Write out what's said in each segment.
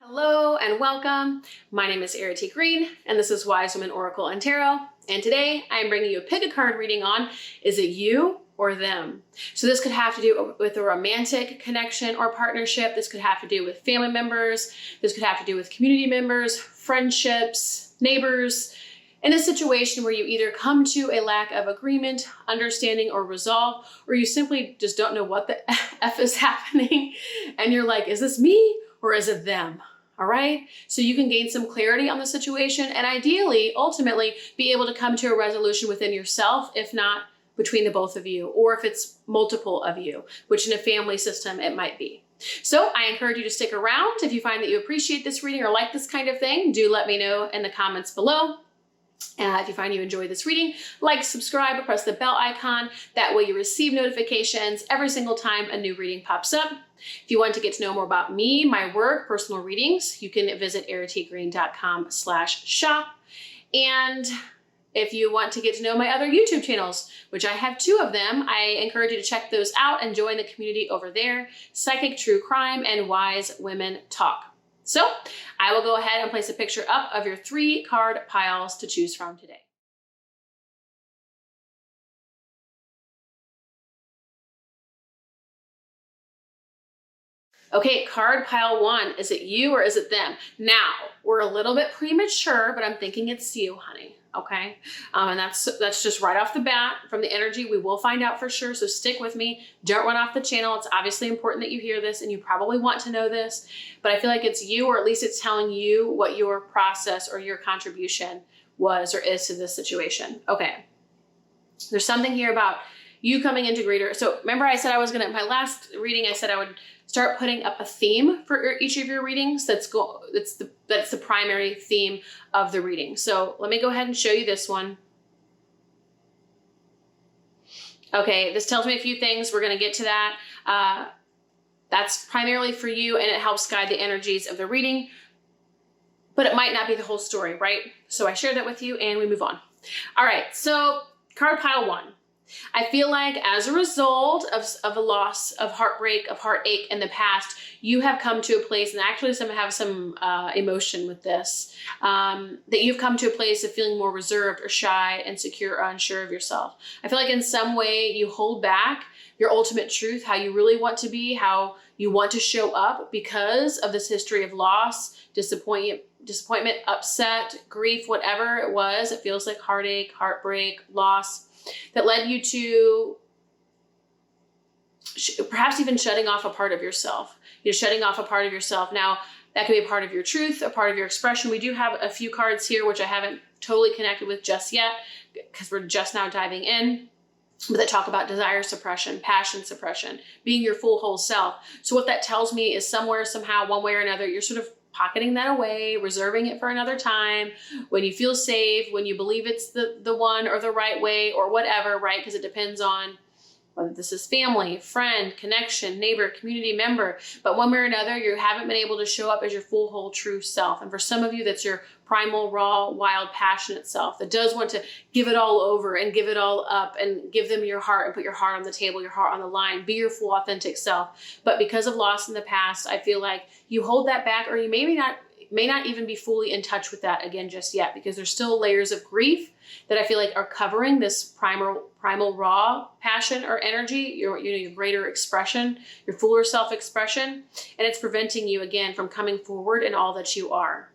Hello and welcome. My name is Errity Green and this is Wise Woman Oracle and Tarot. And today I am bringing you a pick a card reading on, is it you or them? So this could have to do with a romantic connection or partnership. This could have to do with family members. This could have to do with community members, friendships, neighbors. In a situation where you either come to a lack of agreement, understanding, or resolve, or you simply just don't know what the F is happening. And you're like, is this me or is it them? All right, so you can gain some clarity on the situation and ideally, ultimately, be able to come to a resolution within yourself, if not between the both of you, or if it's multiple of you, which in a family system, it might be. So I encourage you to stick around. If you find that you appreciate this reading or like this kind of thing, do let me know in the comments below. If you find you enjoy this reading, like, subscribe, or press the bell icon. That way you receive notifications every single time a new reading pops up. If you want to get to know more about me, my work, personal readings, you can visit erritygreen.com/shop. And if you want to get to know my other YouTube channels, which I have 2 of them, I encourage you to check those out and join the community over there, Psychic True Crime and Wise Women Talk. So I will go ahead and place a picture up of your 3 card piles to choose from today. Okay, card pile 1, is it you or is it them? Now, we're a little bit premature, but I'm thinking it's you, honey, okay? And that's just right off the bat from the energy. We will find out for sure, so stick with me. Don't run off the channel. It's obviously important that you hear this and you probably want to know this, but I feel like it's you, or at least it's telling you what your process or your contribution was or is to this situation. Okay, there's something here about you coming into greater. So remember I said I was my last reading, I said I would start putting up a theme for each of your readings. That's the primary theme of the reading. So let me go ahead and show you this one. Okay, this tells me a few things. We're gonna get to that. That's primarily for you and it helps guide the energies of the reading, but it might not be the whole story, right? So I shared that with you and we move on. All right, so card pile 1. I feel like as a result of a loss, of heartbreak, of heartache in the past, you have come to a place, and actually some have some emotion with this, that you've come to a place of feeling more reserved or shy, insecure, or unsure of yourself. I feel like in some way you hold back your ultimate truth, how you really want to be, how you want to show up because of this history of loss, disappointment, upset, grief, whatever it was. It feels like heartache, heartbreak, loss, that led you to perhaps even shutting off a part of yourself. You're shutting off a part of yourself. Now, that could be a part of your truth, a part of your expression. We do have a few cards here, which I haven't totally connected with just yet, because we're just now diving in, but that talk about desire suppression, passion suppression, being your full whole self. So what that tells me is somewhere, somehow, one way or another, you're sort of pocketing that away, reserving it for another time, when you feel safe, when you believe it's the one or the right way or whatever, right? Because it depends on whether this is family, friend, connection, neighbor, community member. But one way or another, you haven't been able to show up as your full, whole, true self. And for some of you, that's your primal, raw, wild, passionate self that does want to give it all over and give it all up and give them your heart and put your heart on the table, your heart on the line, be your full, authentic self. But because of loss in the past, I feel like you hold that back, or you may not even be fully in touch with that again just yet, because there's still layers of grief that I feel like are covering this primal raw passion or energy, your greater expression, your fuller self-expression, and it's preventing you again from coming forward in all that you are.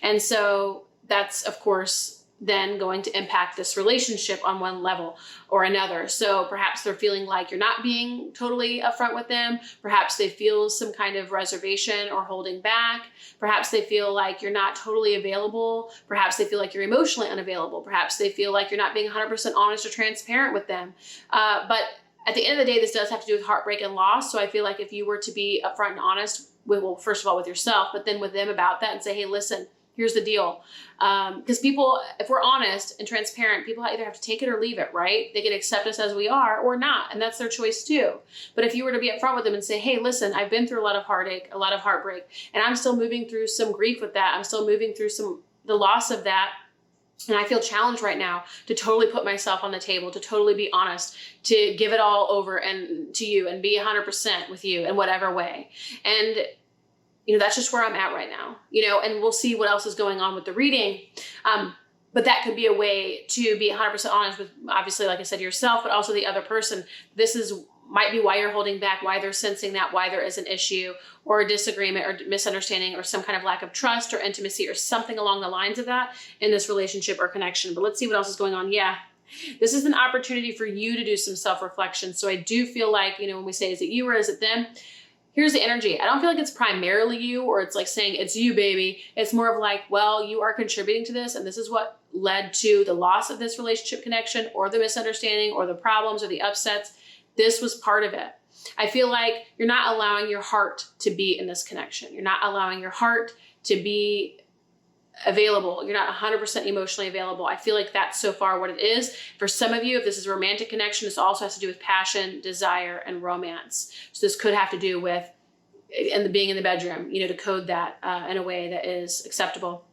And so that's, of course, then going to impact this relationship on one level or another. So perhaps they're feeling like you're not being totally upfront with them. Perhaps they feel some kind of reservation or holding back. Perhaps they feel like you're not totally available. Perhaps they feel like you're emotionally unavailable. Perhaps they feel like you're not being 100% honest or transparent with them. But at the end of the day, this does have to do with heartbreak and loss. So I feel like if you were to be upfront and honest, well, first of all, with yourself, but then with them about that and say, hey, listen, here's the deal. Because people, if we're honest and transparent, people either have to take it or leave it, right? They can accept us as we are or not, and that's their choice too. But if you were to be upfront with them and say, hey, listen, I've been through a lot of heartache, a lot of heartbreak, and I'm still moving through some grief with that. I'm still moving through the loss of that. And I feel challenged right now to totally put myself on the table, to totally be honest, to give it all over and to you and be 100% with you in whatever way. And, that's just where I'm at right now, and we'll see what else is going on with the reading. But that could be a way to be 100% honest with, obviously, like I said, yourself, but also the other person. This might be why you're holding back, why they're sensing that, why there is an issue or a disagreement or misunderstanding or some kind of lack of trust or intimacy or something along the lines of that in this relationship or connection. But let's see what else is going on. Yeah, this is an opportunity for you to do some self-reflection. So I do feel like, when we say, is it you or is it them? Here's the energy. I don't feel like it's primarily you, or it's like saying it's you, baby. It's more of like, well, you are contributing to this, and this is what led to the loss of this relationship connection or the misunderstanding or the problems or the upsets. This was part of it. I feel like you're not allowing your heart to be in this connection. You're not allowing your heart to be available. You're not 100% emotionally available. I feel like that's so far what it is. For some of you, if this is a romantic connection, this also has to do with passion, desire, and romance. So this could have to do with being in the bedroom, to code that in a way that is acceptable.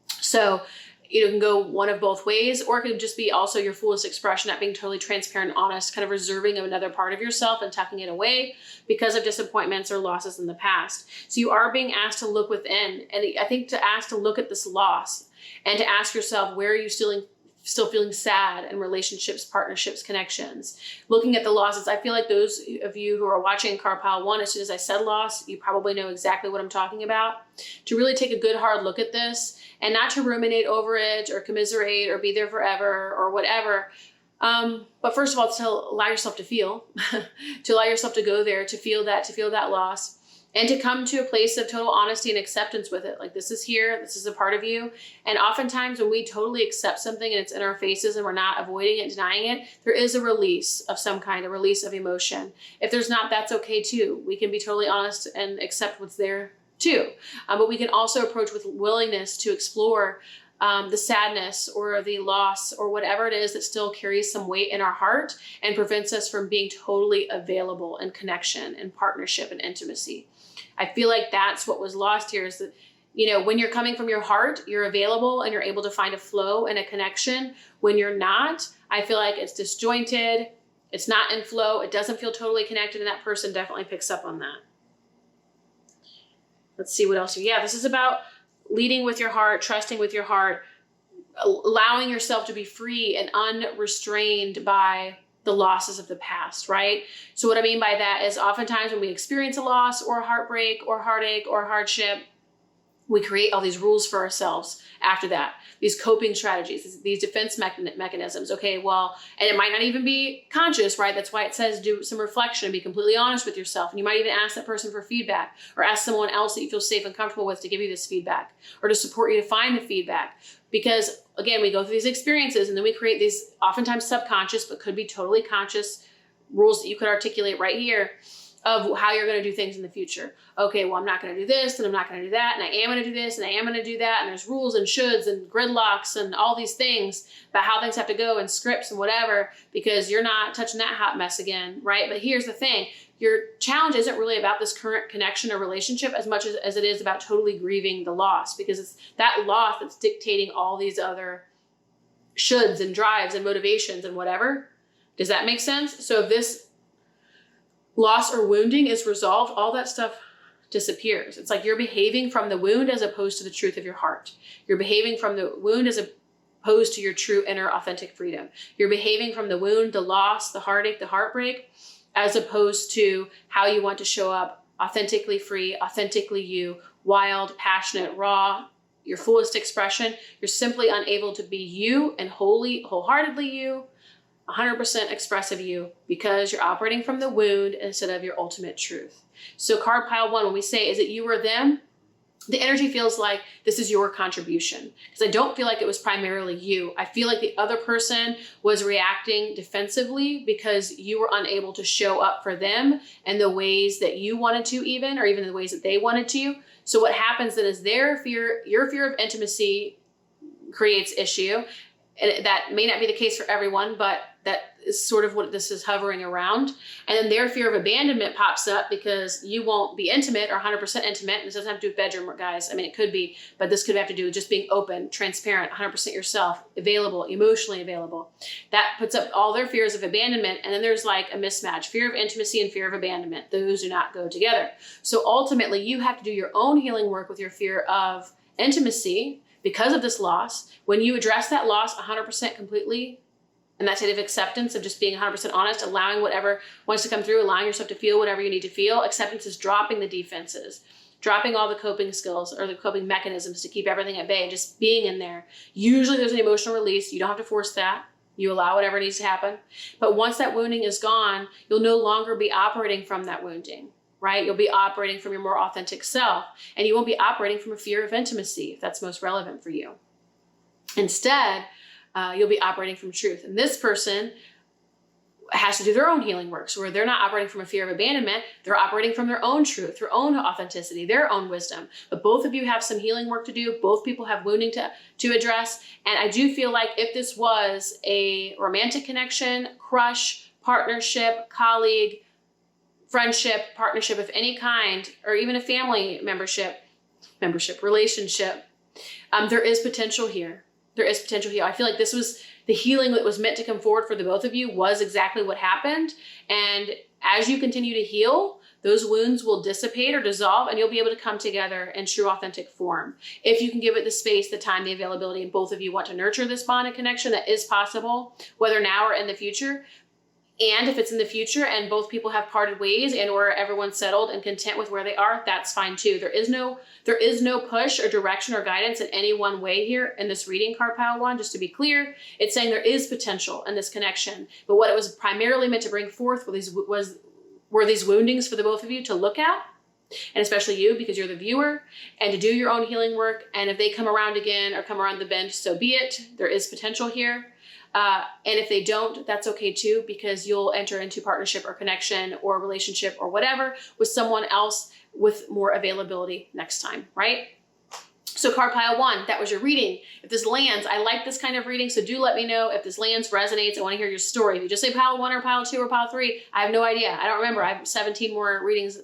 So it can go one of both ways, or it could just be also your fullest expression, not being totally transparent and honest, kind of reserving of another part of yourself and tucking it away because of disappointments or losses in the past. So you are being asked to look within. And I think to ask to look at this loss and to ask yourself, where are you still feeling sad in relationships, partnerships, connections? Looking at the losses, I feel like those of you who are watching Card Pile 1, as soon as I said loss, you probably know exactly what I'm talking about. To really take a good hard look at this and not to ruminate over it or commiserate or be there forever or whatever. But first of all, to allow yourself to feel, to allow yourself to go there, to feel that loss. And to come to a place of total honesty and acceptance with it. Like, this is here, this is a part of you. And oftentimes when we totally accept something and it's in our faces and we're not avoiding it, denying it, there is a release of some kind, a release of emotion. If there's not, that's okay too. We can be totally honest and accept what's there too. But we can also approach with willingness to explore the sadness or the loss or whatever it is that still carries some weight in our heart and prevents us from being totally available in connection and partnership and intimacy. I feel like that's what was lost here, is that, when you're coming from your heart, you're available and you're able to find a flow and a connection. When you're not, I feel like it's disjointed. It's not in flow. It doesn't feel totally connected. And that person definitely picks up on that. Let's see what else. Yeah, this is about leading with your heart, trusting with your heart, allowing yourself to be free and unrestrained by the losses of the past, right? So what I mean by that is oftentimes when we experience a loss or a heartbreak or heartache or hardship, we create all these rules for ourselves after that, these coping strategies, these defense mechanisms. Okay, well, and it might not even be conscious, right? That's why it says do some reflection and be completely honest with yourself. And you might even ask that person for feedback or ask someone else that you feel safe and comfortable with to give you this feedback or to support you to find the feedback. Because again, we go through these experiences and then we create these oftentimes subconscious, but could be totally conscious rules that you could articulate right here of how you're going to do things in the future. Okay, well, I'm not going to do this and I'm not going to do that. And I am going to do this and I am going to do that. And there's rules and shoulds and gridlocks and all these things about how things have to go and scripts and whatever, because you're not touching that hot mess again, right? But here's the thing. Your challenge isn't really about this current connection or relationship as much as it is about totally grieving the loss, because it's that loss that's dictating all these other shoulds and drives and motivations and whatever. Does that make sense? So if this loss or wounding is resolved, all that stuff disappears. It's like you're behaving from the wound as opposed to the truth of your heart. You're behaving from the wound as opposed to your true inner authentic freedom. You're behaving from the wound, the loss, the heartache, the heartbreak, as opposed to how you want to show up authentically free, authentically you, wild, passionate, raw, your fullest expression. You're simply unable to be you and wholeheartedly you, 100% expressive you, because you're operating from the wound instead of your ultimate truth. So card pile 1, when we say, is it you or them? The energy feels like this is your contribution, because I don't feel like it was primarily you. I feel like the other person was reacting defensively because you were unable to show up for them in the ways that you wanted to, or even the ways that they wanted to. So what happens then is your fear of intimacy creates issue. And that may not be the case for everyone, but that is sort of what this is hovering around. And then their fear of abandonment pops up because you won't be intimate or 100% intimate. And this doesn't have to do with bedroom, guys. I mean, it could be, but this could have to do with just being open, transparent, 100% yourself, available, emotionally available. That puts up all their fears of abandonment. And then there's like a mismatch, fear of intimacy and fear of abandonment. Those do not go together. So ultimately, you have to do your own healing work with your fear of intimacy because of this loss. When you address that loss 100% completely, and that state of acceptance of just being 100% honest, allowing whatever wants to come through, allowing yourself to feel whatever you need to feel. Acceptance is dropping the defenses, dropping all the coping skills or the coping mechanisms to keep everything at bay, and just being in there. Usually there's an emotional release. You don't have to force that. You allow whatever needs to happen. But once that wounding is gone, you'll no longer be operating from that wounding, right? You'll be operating from your more authentic self, and you won't be operating from a fear of intimacy, if that's most relevant for you. Instead, you'll be operating from truth. And this person has to do their own healing work. So where they're not operating from a fear of abandonment, they're operating from their own truth, their own authenticity, their own wisdom. But both of you have some healing work to do. Both people have wounding to address. And I do feel like if this was a romantic connection, crush, partnership, colleague, friendship, partnership of any kind, or even a family relationship, there is potential here. There is potential here. I feel like this was the healing that was meant to come forward for the both of you was exactly what happened. And as you continue to heal, those wounds will dissipate or dissolve, and you'll be able to come together in true authentic form. If you can give it the space, the time, the availability, and both of you want to nurture this bond and connection, that is possible, whether now or in the future. And if it's in the future and both people have parted ways and or everyone's settled and content with where they are, that's fine too. There is no push or direction or guidance in any one way here in this reading, card pile 1, just to be clear. It's saying there is potential in this connection, but what it was primarily meant to bring forth were these woundings for the both of you to look at, and especially you because you're the viewer, and to do your own healing work. And if they come around again or come around the bend, so be it. There is potential here. And if they don't, that's okay too, because you'll enter into partnership or connection or relationship or whatever with someone else with more availability next time, right? So card pile 1, that was your reading. If this lands, I like this kind of reading, so do let me know if this lands, resonates. I want to hear your story. If you just say pile 1 or pile 2 or pile 3, I have no idea. I don't remember. I have 17 more readings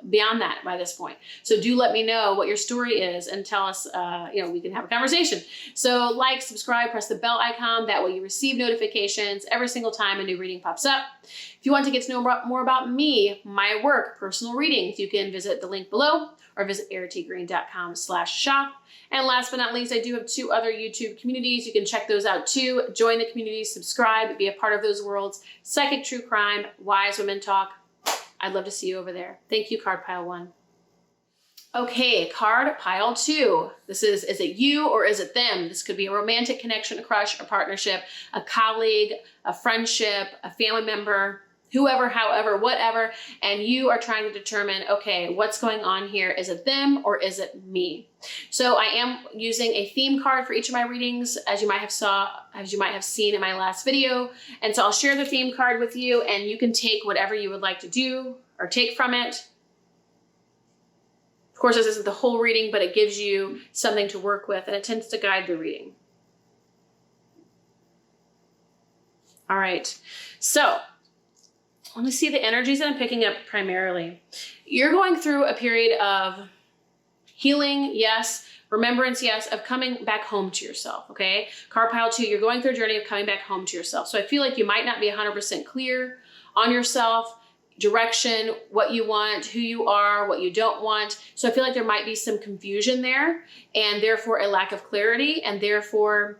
beyond that by this point. So do let me know what your story is and tell us, we can have a conversation. So like, subscribe, press the bell icon. That way you receive notifications every single time a new reading pops up. If you want to get to know more about me, my work, personal readings, you can visit the link below or visit erritygreen.com/shop. And last but not least, I do have 2 other YouTube communities. You can check those out too. Join the community, subscribe, be a part of those worlds. Psychic True Crime, Wise Women Talk. I'd love to see you over there. Thank you, card pile 1. Okay, card pile 2. This is it you or is it them? This could be a romantic connection, a crush, a partnership, a colleague, a friendship, a family member, whoever, however, whatever. And you are trying to determine, okay, what's going on here? Is it them or is it me? So I am using a theme card for each of my readings, as you might have seen in my last video. And so I'll share the theme card with you, and you can take whatever you would like to do or take from it. Of course, this isn't the whole reading, but it gives you something to work with, and it tends to guide the reading. All right, so let me see the energies that I'm picking up primarily. You're going through a period of healing, yes. Remembrance, yes. Of coming back home to yourself, okay? Card pile 2, you're going through a journey of coming back home to yourself. So I feel like you might not be 100% clear on yourself, direction, what you want, who you are, what you don't want. So I feel like there might be some confusion there, and therefore a lack of clarity, and therefore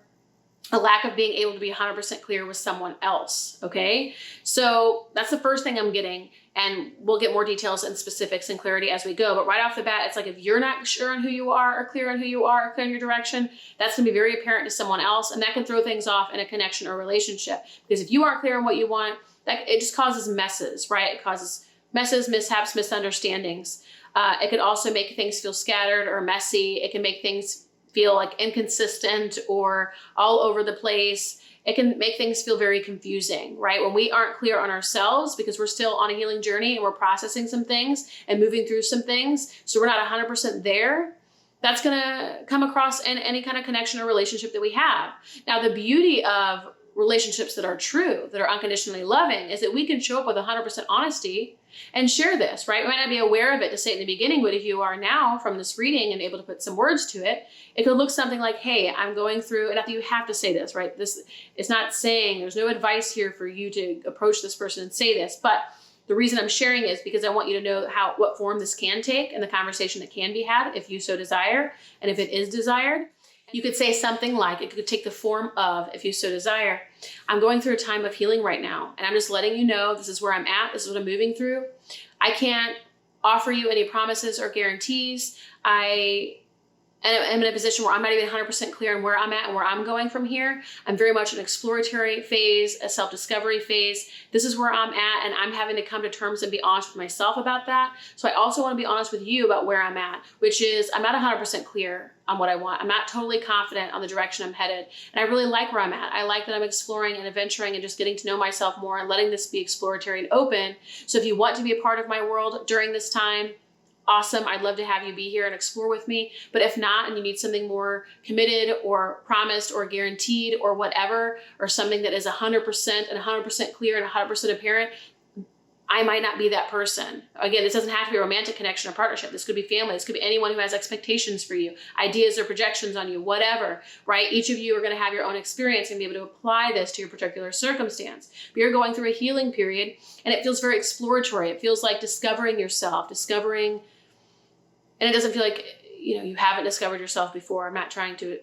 a lack of being able to be 100% clear with someone else, okay? So that's the first thing I'm getting, and we'll get more details and specifics and clarity as we go. But right off the bat, it's like if you're not sure on who you are or clear on who you are or clear on your direction, that's gonna be very apparent to someone else, and that can throw things off in a connection or relationship. Because if you aren't clear on what you want, it just causes messes, right? It causes messes, mishaps, misunderstandings. It could also make things feel scattered or messy. It can make things feel like inconsistent or all over the place. It can make things feel very confusing, right? When we aren't clear on ourselves, because we're still on a healing journey and we're processing some things and moving through some things, so we're not 100% there, that's going to come across in any kind of connection or relationship that we have. Now, the beauty of relationships that are true, that are unconditionally loving, is that we can show up with 100% honesty and share this, right? We might not be aware of it to say it in the beginning, but if you are now from this reading and able to put some words to it, it could look something like, hey, I'm going through, and not that you have to say this, right? This is not saying, there's no advice here for you to approach this person and say this, but the reason I'm sharing is because I want you to know what form this can take and the conversation that can be had if you so desire, and if it is desired. You could say something like, it could take the form of, if you so desire, I'm going through a time of healing right now, and I'm just letting you know this is where I'm at, this is what I'm moving through. I can't offer you any promises or guarantees. I'm in a position where I'm not even 100% clear on where I'm at and where I'm going from here. I'm very much an exploratory phase, a self-discovery phase. This is where I'm at, and I'm having to come to terms and be honest with myself about that. So I also want to be honest with you about where I'm at, which is I'm not 100% clear on what I want. I'm not totally confident on the direction I'm headed. And I really like where I'm at. I like that I'm exploring and adventuring and just getting to know myself more and letting this be exploratory and open. So if you want to be a part of my world during this time, awesome. I'd love to have you be here and explore with me. But if not, and you need something more committed or promised or guaranteed or whatever, or something that is 100% and 100% clear and 100% apparent, I might not be that person. Again, this doesn't have to be a romantic connection or partnership. This could be family. This could be anyone who has expectations for you, ideas or projections on you, whatever, right? Each of you are going to have your own experience and be able to apply this to your particular circumstance. But you're going through a healing period, and it feels very exploratory. It feels like discovering yourself, and it doesn't feel like, you haven't discovered yourself before. I'm not trying to,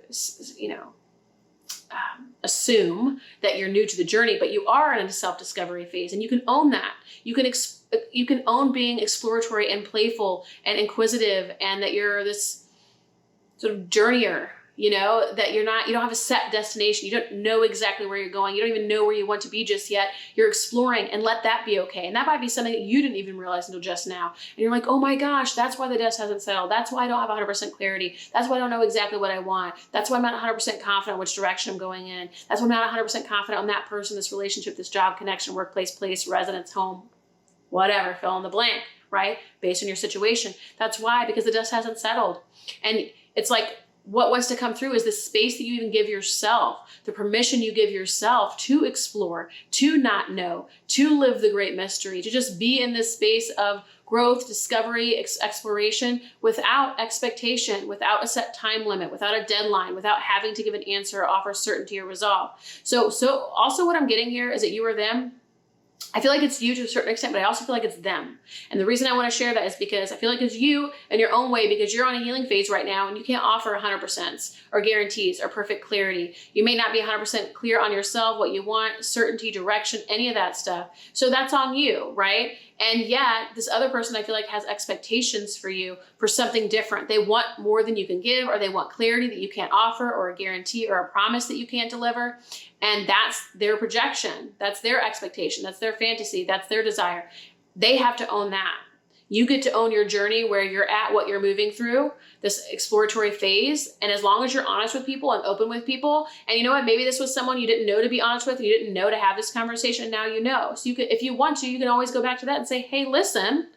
assume that you're new to the journey, but you are in a self-discovery phase, and you can own that. You can own being exploratory and playful and inquisitive, and that you're this sort of journeyer, that you don't have a set destination. You don't know exactly where you're going. You don't even know where you want to be just yet. You're exploring, and let that be okay. And that might be something that you didn't even realize until just now. And you're like, oh my gosh, that's why the dust hasn't settled. That's why I don't have 100% clarity. That's why I don't know exactly what I want. That's why I'm not 100% confident which direction I'm going in. That's why I'm not 100% confident on that person, this relationship, this job, connection, workplace, place, residence, home, whatever, fill in the blank, right? Based on your situation. That's why, because the dust hasn't settled. And it's like, what wants to come through is the space that you even give yourself, the permission you give yourself to explore, to not know, to live the great mystery, to just be in this space of growth, discovery, exploration, without expectation, without a set time limit, without a deadline, without having to give an answer or offer certainty or resolve. So also what I'm getting here is that you are them. I feel like it's you to a certain extent, but I also feel like it's them. And the reason I want to share that is because I feel like it's you in your own way, because you're on a healing phase right now and you can't offer 100% or guarantees or perfect clarity. You may not be 100% clear on yourself, what you want, certainty, direction, any of that stuff. So that's on you, right? And yet this other person, I feel like, has expectations for you for something different. They want more than you can give, or they want clarity that you can't offer, or a guarantee or a promise that you can't deliver. And that's their projection. That's their expectation. That's their fantasy. That's their desire. They have to own that. You get to own your journey, where you're at, what you're moving through, this exploratory phase. And as long as you're honest with people and open with people, and you know what, maybe this was someone you didn't know to be honest with, you didn't know to have this conversation, and now you know. So you could, if you want to, you can always go back to that and say, hey, listen,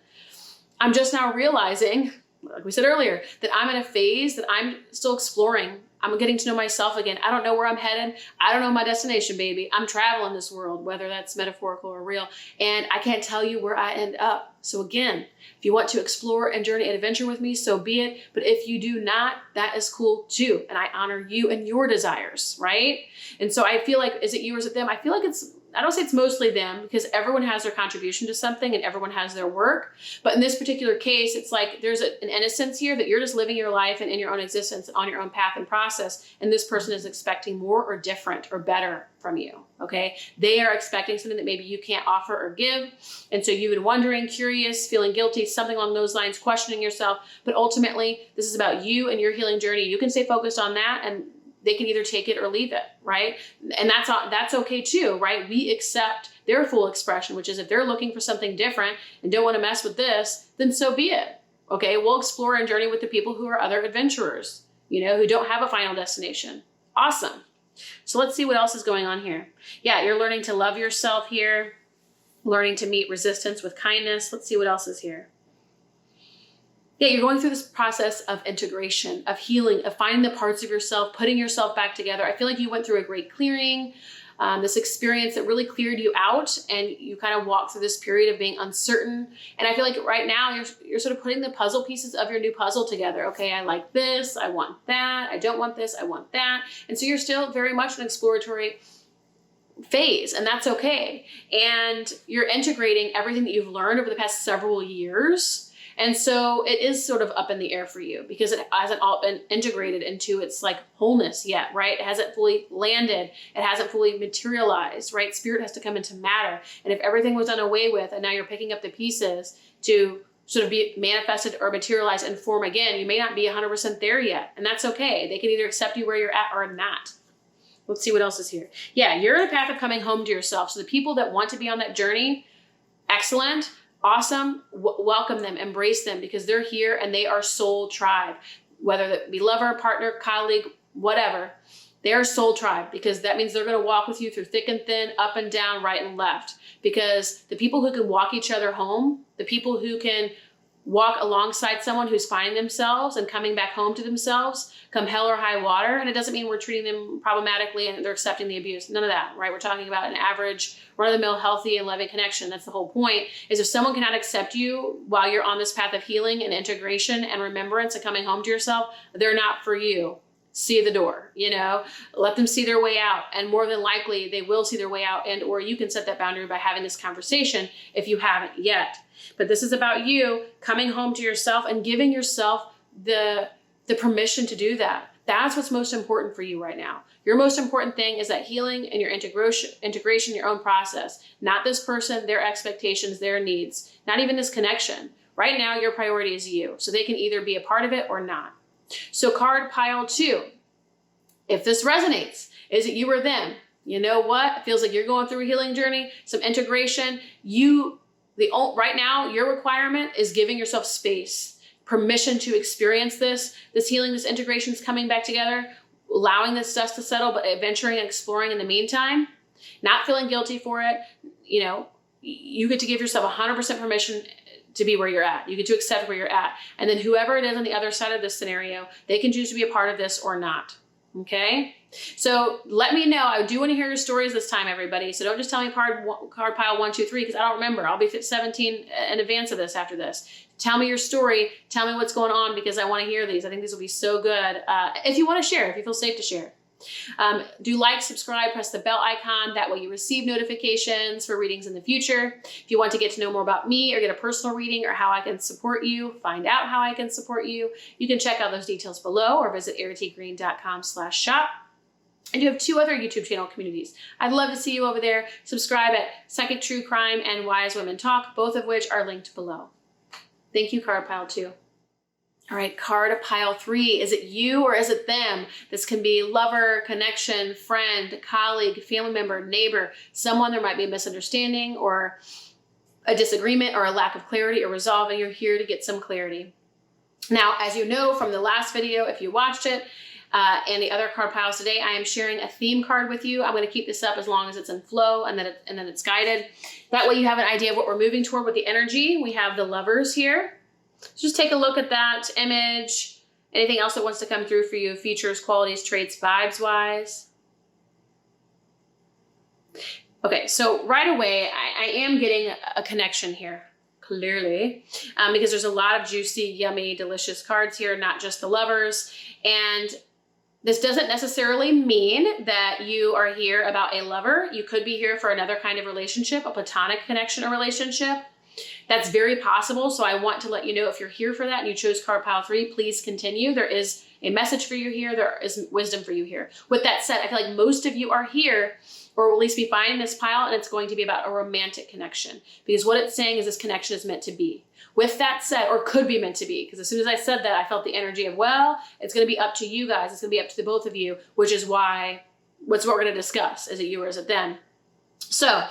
I'm just now realizing, like we said earlier, that I'm in a phase that I'm still exploring. I'm getting to know myself again. I don't know where I'm headed. I don't know my destination, baby. I'm traveling this world, whether that's metaphorical or real, and I can't tell you where I end up. So again, if you want to explore and journey and adventure with me, so be it. But if you do not, that is cool too. And I honor you and your desires, right? And so I feel like, is it you or is it them? I feel like I don't say it's mostly them, because everyone has their contribution to something and everyone has their work. But in this particular case, it's like there's an innocence here that you're just living your life and in your own existence on your own path and process. And this person is expecting more or different or better from you, okay? They are expecting something that maybe you can't offer or give. And so you've been wondering, curious, feeling guilty, something along those lines, questioning yourself. But ultimately, this is about you and your healing journey. You can stay focused on that, and they can either take it or leave it, right? And that's okay too, right? We accept their full expression, which is if they're looking for something different and don't want to mess with this, then so be it, okay? We'll explore and journey with the people who are other adventurers, who don't have a final destination. Awesome. So let's see what else is going on here. Yeah, you're learning to love yourself here, learning to meet resistance with kindness. Let's see what else is here. Yeah, you're going through this process of integration, of healing, of finding the parts of yourself, putting yourself back together. I feel like you went through a great clearing, this experience that really cleared you out, and you kind of walked through this period of being uncertain. And I feel like right now you're sort of putting the puzzle pieces of your new puzzle together. Okay, I like this, I want that, I don't want this, I want that. And so you're still very much an exploratory phase, and that's okay. And you're integrating everything that you've learned over the past several years. And so it is sort of up in the air for you because it hasn't all been integrated into its like wholeness yet, right? It hasn't fully landed. It hasn't fully materialized, right? Spirit has to come into matter. And if everything was done away with and now you're picking up the pieces to sort of be manifested or materialized and form again, you may not be 100% there yet. And that's okay. They can either accept you where you're at or not. Let's see what else is here. Yeah, you're in a path of coming home to yourself. So the people that want to be on that journey, excellent. Awesome. Welcome them, embrace them, because they're here and they are soul tribe, whether that be lover, partner, colleague, whatever. They are soul tribe because that means they're going to walk with you through thick and thin, up and down, right and left. Because the people who can walk each other home, the people who can walk alongside someone who's finding themselves and coming back home to themselves, come hell or high water. And it doesn't mean we're treating them problematically and they're accepting the abuse. None of that, right? We're talking about an average, run-of-the-mill, healthy and loving connection. That's the whole point, is if someone cannot accept you while you're on this path of healing and integration and remembrance and coming home to yourself, they're not for you. See the door, let them see their way out. And more than likely they will see their way out, and or you can set that boundary by having this conversation if you haven't yet. But this is about you coming home to yourself and giving yourself the permission to do that. That's what's most important for you right now. Your most important thing is that healing and your integration, your own process, not this person, their expectations, their needs, not even this connection. Right now, your priority is you. So they can either be a part of it or not. So card pile 2, if this resonates, is it you or them? You know what? It feels like you're going through a healing journey, some integration. Right now, your requirement is giving yourself space, permission to experience this healing, this integration is coming back together, allowing this dust to settle, but adventuring and exploring in the meantime, not feeling guilty for it. You get to give yourself 100% permission to be where you're at. You get to accept where you're at. And then whoever it is on the other side of this scenario, they can choose to be a part of this or not. Okay? So let me know. I do want to hear your stories this time, everybody. So don't just tell me card pile 1, 2, 3, because I don't remember. I'll be 17 in advance of this after this. Tell me your story. Tell me what's going on, because I want to hear these. I think these will be so good. If you want to share, if you feel safe to share. Do like, subscribe, press the bell icon. That way you receive notifications for readings in the future. If you want to get to know more about me or get a personal reading or how I can support you, find out how I can support you, you can check out those details below or visit erritygreen.com/shop. And you have 2 other YouTube channel communities. I'd love to see you over there. Subscribe at Psychic True Crime and Wise Women Talk, both of which are linked below. Thank you, card pile 2. All right, card pile 3. Is it you or is it them? This can be lover, connection, friend, colleague, family member, neighbor, someone. There might be a misunderstanding or a disagreement or a lack of clarity or resolve, and you're here to get some clarity. Now, as you know from the last video, if you watched it, and the other card piles today, I am sharing a theme card with you. I'm going to keep this up as long as it's in flow and then it's guided. That way you have an idea of what we're moving toward with the energy. We have the lovers here. So just take a look at that image. Anything else that wants to come through for you, features, qualities, traits, vibes wise. Okay, so right away, I am getting a connection here, clearly, because there's a lot of juicy, yummy, delicious cards here, not just the lovers. And this doesn't necessarily mean that you are here about a lover. You could be here for another kind of relationship, a platonic connection or relationship. That's very possible. So I want to let you know, if you're here for that and you chose card pile 3, please continue. There is a message for you here. There is wisdom for you here. With that said, I feel like most of you are here, or will at least be finding this pile, and it's going to be about a romantic connection, because what it's saying is this connection is meant to be. With that said, or could be meant to be, because as soon as I said that, I felt the energy of, well, it's going to be up to you guys. It's going to be up to the both of you, which is why, what's what we're going to discuss. Is it you or is it them? So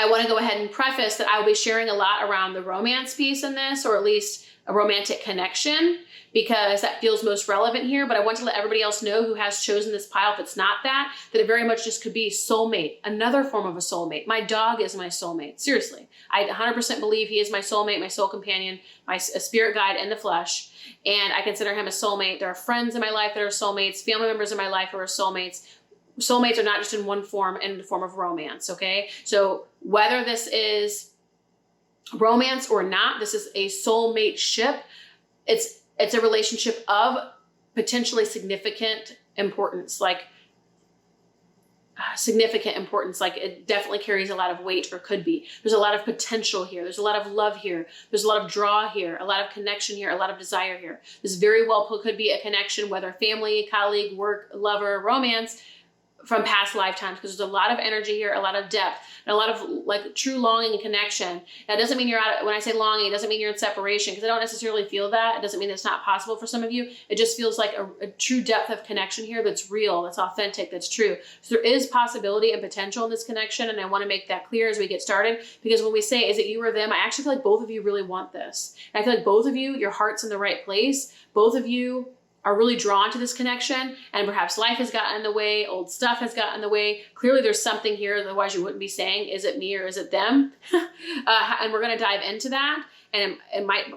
I want to go ahead and preface that I will be sharing a lot around the romance piece in this, or at least a romantic connection, because that feels most relevant here. But I want to let everybody else know who has chosen this pile, if it's not that it very much just could be soulmate, another form of a soulmate. My dog is my soulmate. Seriously. I 100% believe he is my soulmate, my soul companion, my spirit guide in the flesh. And I consider him a soulmate. There are friends in my life that are soulmates, family members in my life who are soulmates. Soulmates are not just in one form, in the form of romance, okay? So whether this is romance or not, this is a soulmate ship. It's a relationship of potentially significant importance, like it definitely carries a lot of weight, or could be. There's a lot of potential here. There's a lot of love here. There's a lot of draw here, a lot of connection here, a lot of desire here. This very well could be a connection, whether family, colleague, work, lover, romance, from past lifetimes, because there's a lot of energy here, a lot of depth, and a lot of like true longing and connection. That doesn't mean you're out, when I say longing, it doesn't mean you're in separation, because I don't necessarily feel that. It doesn't mean it's not possible for some of you. It just feels like a true depth of connection here that's real, that's authentic, that's true. So there is possibility and potential in this connection, and I want to make that clear as we get started, because when we say, is it you or them, I actually feel like both of you really want this. And I feel like both of you, your heart's in the right place. Both of you are really drawn to this connection, and perhaps life has gotten in the way, old stuff has gotten in the way. Clearly there's something here, otherwise you wouldn't be saying, is it me or is it them? And we're going to dive into that, and it might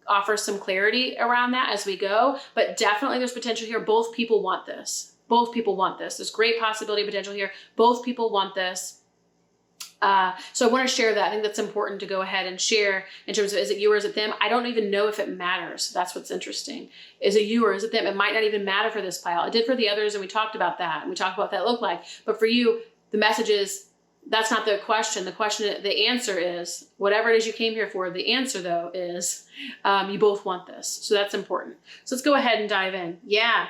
offer some clarity around that as we go, but definitely there's potential here. Both people want this. Both people want this. There's great possibility potential here. Both people want this. So I want to share that. I think that's important to go ahead and share in terms of, is it you or is it them? I don't even know if it matters. That's what's interesting. Is it you or is it them? It might not even matter for this pile. It did for the others, and we talked about that. And we talked about what that looked like. But for you, the message is, that's not the question. The answer is, whatever it is you came here for, the answer though is, you both want this. So that's important. So let's go ahead and dive in. Yeah.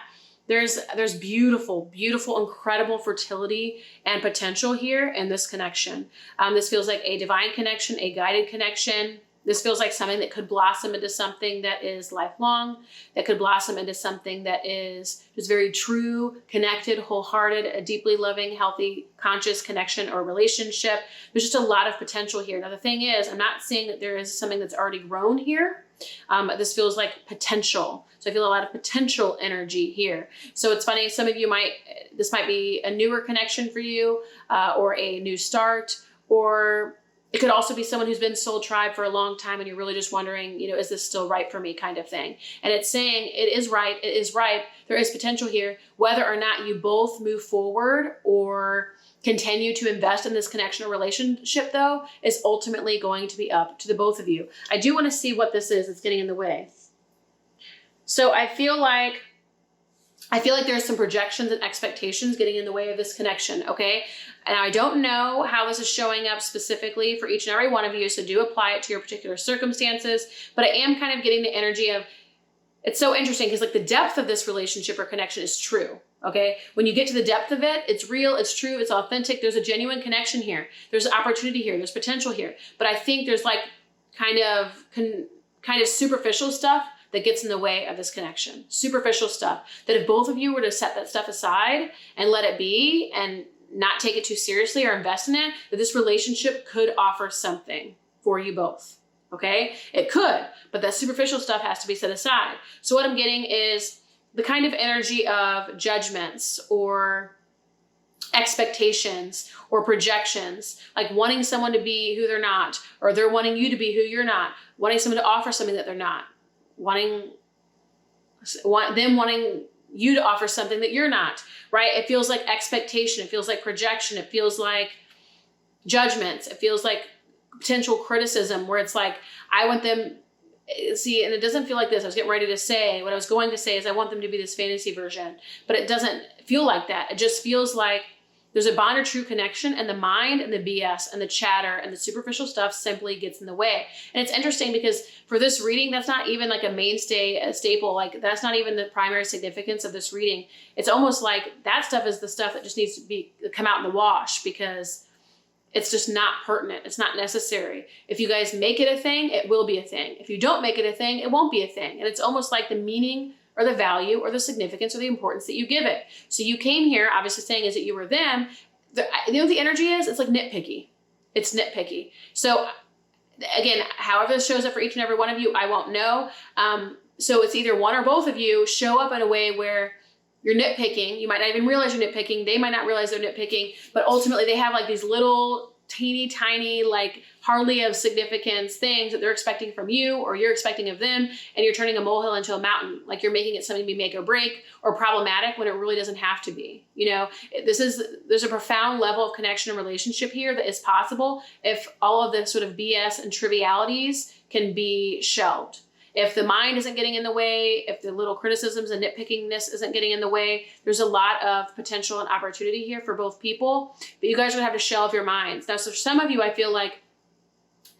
There's beautiful, beautiful, incredible fertility and potential here in this connection. This feels like a divine connection, a guided connection. This feels like something that could blossom into something that is lifelong, that could blossom into something that is just very true, connected, wholehearted, a deeply loving, healthy, conscious connection or relationship. There's just a lot of potential here. Now, the thing is, I'm not saying that there is something that's already grown here. This feels like potential. So I feel a lot of potential energy here. So it's funny, some of you this might be a newer connection for you, or a new start, or it could also be someone who's been soul tribe for a long time and you're really just wondering, is this still right for me, kind of thing. And it's saying it is right, it is ripe, there is potential here. Whether or not you both move forward or continue to invest in this connection or relationship, though, is ultimately going to be up to the both of you. I do want to see what this is that's getting in the way. So I feel like there's some projections and expectations getting in the way of this connection, okay? And I don't know how this is showing up specifically for each and every one of you, so do apply it to your particular circumstances. But I am kind of getting the energy of, it's so interesting because like the depth of this relationship or connection is true, okay? When you get to the depth of it, it's real, it's true, it's authentic. There's a genuine connection here. There's opportunity here. There's potential here. But I think there's like kind of superficial stuff that gets in the way of this connection. Superficial stuff that if both of you were to set that stuff aside and let it be and not take it too seriously or invest in it, that this relationship could offer something for you both, okay? It could, but that superficial stuff has to be set aside. So what I'm getting is the kind of energy of judgments or expectations or projections, like wanting someone to be who they're not, or they're wanting you to be who you're not, wanting someone to offer something that they're not, wanting you to offer something that you're not, right? It feels like expectation. It feels like projection. It feels like judgments. It feels like potential criticism where it's like, I want them, see, and it doesn't feel like this. I was getting ready to say, what I was going to say is I want them to be this fantasy version, but it doesn't feel like that. It just feels like there's a bond or true connection, and the mind and the BS and the chatter and the superficial stuff simply gets in the way. And it's interesting because for this reading, that's not even like a mainstay, a staple. Like that's not even the primary significance of this reading. It's almost like that stuff is the stuff that just needs to come out in the wash because it's just not pertinent. It's not necessary. If you guys make it a thing, it will be a thing. If you don't make it a thing, it won't be a thing. And it's almost like the meaning or the value or the significance or the importance that you give it. So you came here obviously saying, is it you or them? The energy is, it's like nitpicky. It's nitpicky. So again, however this shows up for each and every one of you, I won't know. So it's either one or both of you show up in a way where you're nitpicking. You might not even realize you're nitpicking. They might not realize they're nitpicking, but ultimately they have like these little teeny tiny, like hardly of significance things that they're expecting from you or you're expecting of them. And you're turning a molehill into a mountain. Like you're making it something to be make or break or problematic when it really doesn't have to be. You know, there's a profound level of connection and relationship here that is possible if all of this sort of BS and trivialities can be shelved. If the mind isn't getting in the way, if the little criticisms and nitpickingness isn't getting in the way, there's a lot of potential and opportunity here for both people. But you guys are gonna have to shelve your minds. Now, so for some of you, I feel like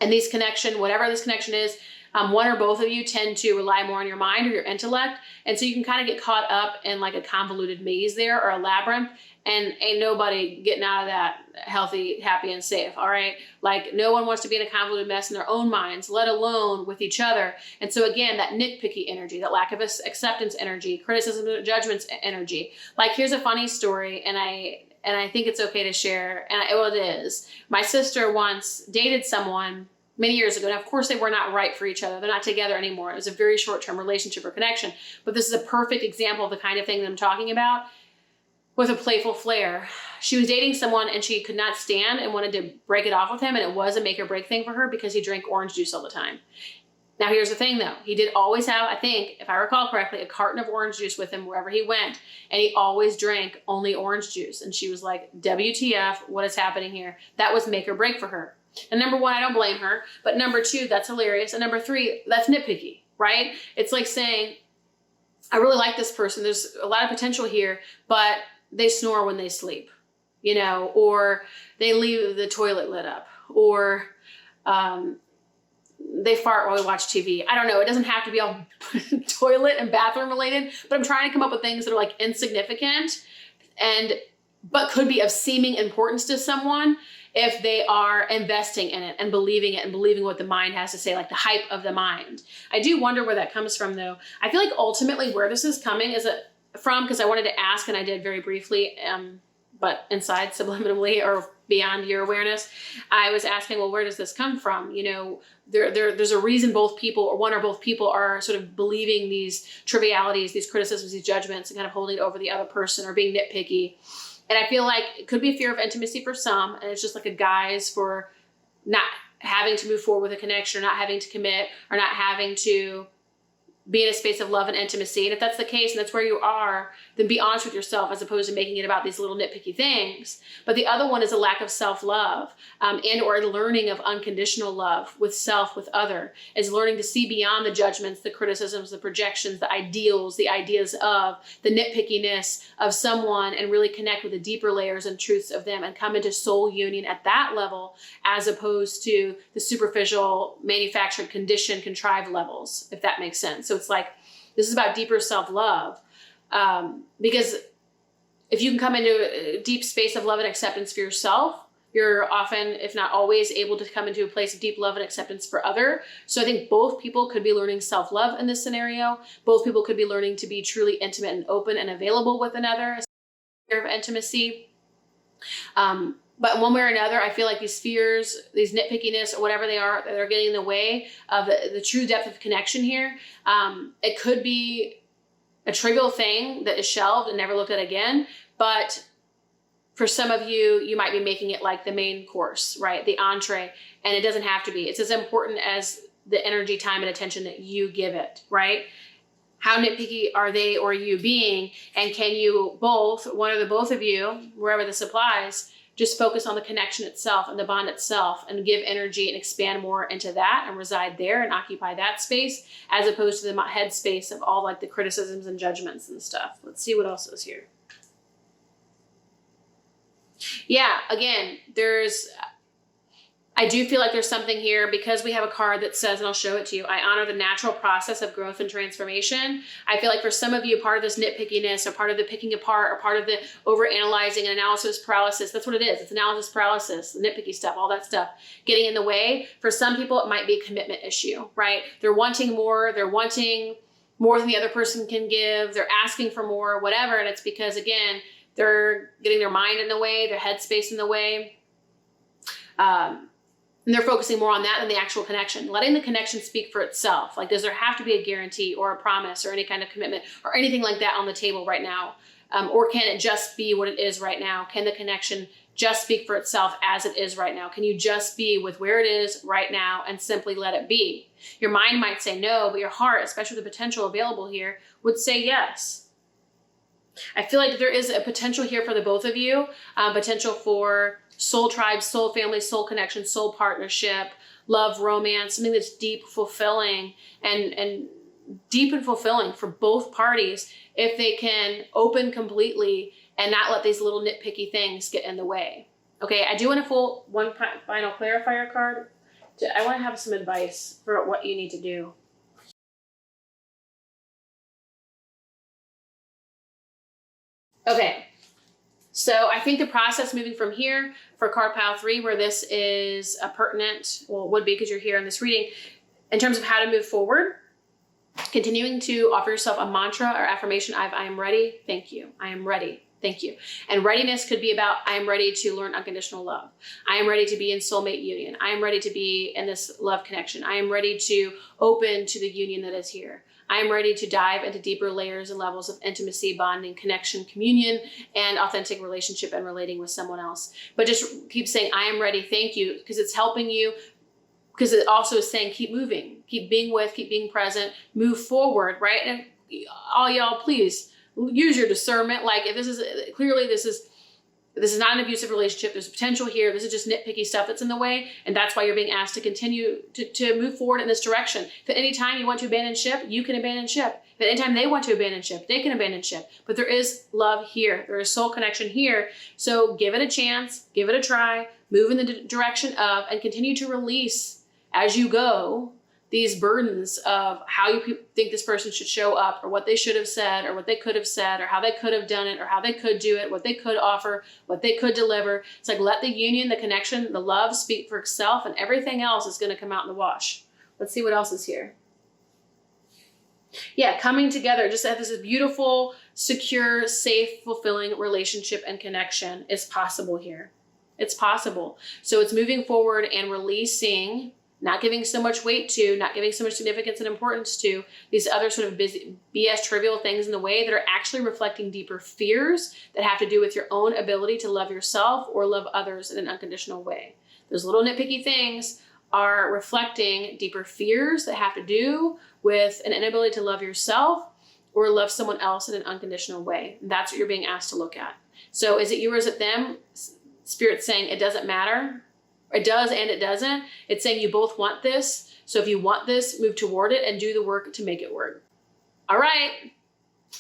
in these connection, whatever this connection is, one or both of you tend to rely more on your mind or your intellect. And so you can kind of get caught up in like a convoluted maze there or a labyrinth, and ain't nobody getting out of that healthy, happy, and safe, all right? Like no one wants to be in a convoluted mess in their own minds, let alone with each other. And so again, that nitpicky energy, that lack of acceptance energy, criticism, judgments energy. Like here's a funny story, and I think it's okay to share, and it is. My sister once dated someone many years ago. Now, of course, they were not right for each other. They're not together anymore. It was a very short-term relationship or connection. But this is a perfect example of the kind of thing that I'm talking about with a playful flair. She was dating someone and she could not stand and wanted to break it off with him. And it was a make or break thing for her because he drank orange juice all the time. Now, here's the thing though. He did always have, I think, if I recall correctly, a carton of orange juice with him wherever he went. And he always drank only orange juice. And she was like, WTF, what is happening here? That was make or break for her. And number one, I don't blame her. But number two, that's hilarious. And number three, that's nitpicky, right? It's like saying, I really like this person. There's a lot of potential here, but they snore when they sleep, you know, or they leave the toilet lit up, or they fart while we watch TV. I don't know. It doesn't have to be all toilet and bathroom related, but I'm trying to come up with things that are like insignificant but could be of seeming importance to someone if they are investing in it and believing what the mind has to say, like the hype of the mind. I do wonder where that comes from though. I feel like ultimately where this is coming is from, because I wanted to ask, and I did very briefly, but inside subliminally or beyond your awareness, I was asking, well, where does this come from? You know, there's a reason both people or one or both people are sort of believing these trivialities, these criticisms, these judgments, and kind of holding it over the other person or being nitpicky. And I feel like it could be a fear of intimacy for some, and it's just like a guise for not having to move forward with a connection or not having to commit or not having to be in a space of love and intimacy. And if that's the case and that's where you are, then be honest with yourself as opposed to making it about these little nitpicky things. But the other one is a lack of self-love and or learning of unconditional love with self, with other, is learning to see beyond the judgments, the criticisms, the projections, the ideals, the ideas of the nitpickiness of someone, and really connect with the deeper layers and truths of them and come into soul union at that level, as opposed to the superficial, manufactured, conditioned, contrived levels, if that makes sense. So it's like, this is about deeper self-love. Because if you can come into a deep space of love and acceptance for yourself, you're often, if not always, able to come into a place of deep love and acceptance for other. So I think both people could be learning self-love in this scenario. Both people could be learning to be truly intimate and open and available with another, a sphere of intimacy. But in one way or another, I feel like these fears, these nitpickiness or whatever they are, that are getting in the way of the true depth of connection here. It could be a trivial thing that is shelved and never looked at again. But for some of you, you might be making it like the main course, right? The entree. And it doesn't have to be. It's as important as the energy, time, and attention that you give it, right? How nitpicky are they or you being? And can you both, one or the both of you, wherever this applies, just focus on the connection itself and the bond itself and give energy and expand more into that and reside there and occupy that space, as opposed to the head space of all like the criticisms and judgments and stuff. Let's see what else is here. Yeah, again, I do feel like there's something here because we have a card that says, and I'll show it to you, I honor the natural process of growth and transformation. I feel like for some of you, part of this nitpickiness or part of the picking apart or part of the overanalyzing and analysis paralysis, that's what it is. It's analysis paralysis, the nitpicky stuff, all that stuff getting in the way. For some people, it might be a commitment issue, right? They're wanting more. They're wanting more than the other person can give. They're asking for more, whatever. And it's because, again, they're getting their mind in the way, their headspace in the way. And they're focusing more on that than the actual connection, letting the connection speak for itself. Like, does there have to be a guarantee or a promise or any kind of commitment or anything like that on the table right now? Or can it just be what it is right now? Can the connection just speak for itself as it is right now? Can you just be with where it is right now and simply let it be? Your mind might say no, but your heart, especially the potential available here, would say yes. I feel like there is a potential here for the both of you, potential for soul tribe, soul family, soul connection, soul partnership, love, romance, something that's deep, fulfilling, and deep and fulfilling for both parties if they can open completely and not let these little nitpicky things get in the way. Okay, I do want to pull one final clarifier card. I want to have some advice for what you need to do. Okay, so I think the process moving from here for card pile 3, where this is a pertinent, well, it would be because you're here in this reading, in terms of how to move forward, continuing to offer yourself a mantra or affirmation. I am ready. Thank you. I am ready. Thank you. And readiness could be about, I am ready to learn unconditional love. I am ready to be in soulmate union. I am ready to be in this love connection. I am ready to open to the union that is here. I am ready to dive into deeper layers and levels of intimacy, bonding, connection, communion, and authentic relationship and relating with someone else. But just keep saying, I am ready. Thank you. Because it's helping you. Because it also is saying, keep moving, keep being with, keep being present, move forward, right? And all y'all, please use your discernment. Like, if this is clearly, this is not an abusive relationship. There's potential here. This is just nitpicky stuff that's in the way. And that's why you're being asked to continue to move forward in this direction. If at any time you want to abandon ship, you can abandon ship. If at any time they want to abandon ship, they can abandon ship. But there is love here. There is soul connection here. So give it a chance, give it a try, move in the direction of, and continue to release as you go these burdens of how you think this person should show up, or what they should have said, or what they could have said, or how they could have done it, or how they could do it, what they could offer, what they could deliver. It's like, let the union, the connection, the love speak for itself, and everything else is going to come out in the wash. Let's see what else is here. Yeah, coming together, just have this beautiful, secure, safe, fulfilling relationship and connection is possible here. It's possible. So it's moving forward and releasing, not giving so much weight to, not giving so much significance and importance to these other sort of busy, BS trivial things in the way that are actually reflecting deeper fears that have to do with your own ability to love yourself or love others in an unconditional way. Those little nitpicky things are reflecting deeper fears that have to do with an inability to love yourself or love someone else in an unconditional way. And that's what you're being asked to look at. So is it you or is it them? Spirit's saying it doesn't matter. It does and it doesn't. It's saying you both want this. So if you want this, move toward it and do the work to make it work. All right.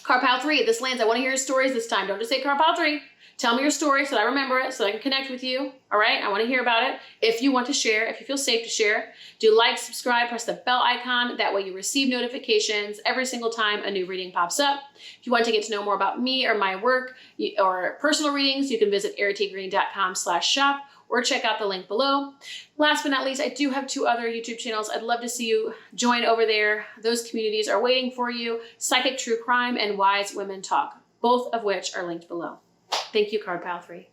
Card pile 3. This lands. I want to hear your stories this time. Don't just say card pile 3. Tell me your story so that I remember it, so that I can connect with you. All right. I want to hear about it. If you want to share, if you feel safe to share, do like, subscribe, press the bell icon. That way you receive notifications every single time a new reading pops up. If you want to get to know more about me or my work or personal readings, you can visit erritygreen.com/shop. or check out the link below. Last but not least, I do have 2 other YouTube channels. I'd love to see you join over there. Those communities are waiting for you: Psychic True Crime and Wise Women Talk, both of which are linked below. Thank you, Card Pile 3.